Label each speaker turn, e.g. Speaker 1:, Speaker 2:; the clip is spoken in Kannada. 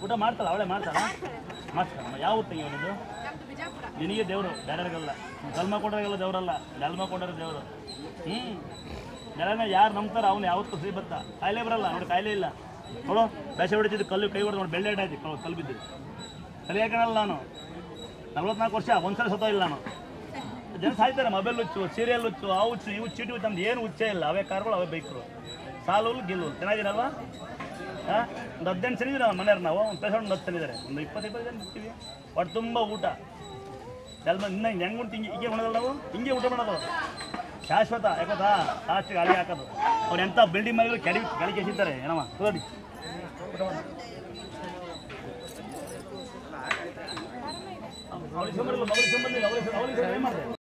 Speaker 1: ಊಟ ಮಾಡ್ತಾಳ ಅವಳೇ ಮಾಡ್ತಾಳ ಯಾವ ಊಟ ತಂಗಿ ಅವನಿದು ನಿನಗೆ ದೇವರು ಬೇರೆಯವ್ರಿಗಲ್ಲ ಜನ್ಮ ಕೊಡೋರಿಗೆಲ್ಲ ದೇವರಲ್ಲ ಜನ್ಮ ಕೊಡೋರು ದೇವರು ನೆಲನ ಯಾರು ನಂಬ್ತಾರ ಅವ್ನು ಯಾವತ್ತೂ ಸಿಹಿ ಬತ್ತ ಕಾಯಿಲೆ ಬರಲ್ಲ ನೋಡಿ ಕಾಯಿಲೆ ಇಲ್ಲ ನೋಡು ಬೇಸೆ ಹೊಡಿತಿದ್ದು ಕಲ್ಲು ಕೈ ಹೊಡೆದು ನೋಡಿ ಬೆಳ್ಳೆ ಆಯ್ತು ಕಲ್ಲು ಬಿದ್ದು ತಲೆ ಹಾಕೋಣಲ್ಲ ನಾನು 44 ವರ್ಷ ಒಂದ್ಸಲ ಸತ್ತೋ ಇಲ್ಲ ನಾನು ಜನ ಸಾಯ್ತಾರೆ ಮೊಬೈಲ್ ಹುಚ್ಚು ಸೀರಿಯಲ್ ಹುಚ್ಚು ಆ ಹುಚ್ಚು ಇವು ಚೀಟಿ ಹುಚ್ಚು ನಮ್ದು ಏನು ಹುಚ್ಚೇ ಇಲ್ಲ ಅವೇ ಕಾರ್ಗಳು ಅವೇ ಬೈಕ್ರು ಸಾಲು ಗೆಲ್ಲು ಚೆನ್ನಾಗಿರಲ್ವಾ ಹಾಂ ಒಂದು 18 ಜನ ಇದ್ದೀವಿ ಮನೆಯವ್ರು ನಾವು ಒಂದು ಪೇಷಂಟ್ 10 ಜನ ಇದ್ದಾರೆ ಒಂದು 20 ಜನ ಇರ್ತೀವಿ ಒಟ್ಟು ತುಂಬ ಊಟ ಎಲ್ಲ ಇನ್ನು ಹೆಂಗೆ ಉಂಟು ಹಿಂಗೆ ಮಾಡೋದಲ್ಲ ನಾವು ಹಿಂಗೆ ಊಟ ಮಾಡೋದು ಶಾಶ್ವತ ಯಾಕತ್ತಾ ಲಾಸ್ಟಿಗೆ ಅಳಿಗೆ ಹಾಕೋದು ಅವ್ರು ಎಂಥ ಬಿಲ್ಡಿಂಗ್ ಮಾಡಿದ್ರು ಕೆಳಗೆ ಎಸಿತಾರೆ ಏನಮ್ಮ ನೋಡಿ ಊಟ ಮಾಡಿ ಅವಳಿಗೆ ಸಂಬಂಧಿಲ್ಲ ಅವಳಿಗೆ ಏನು ಮಾಡಿದೆ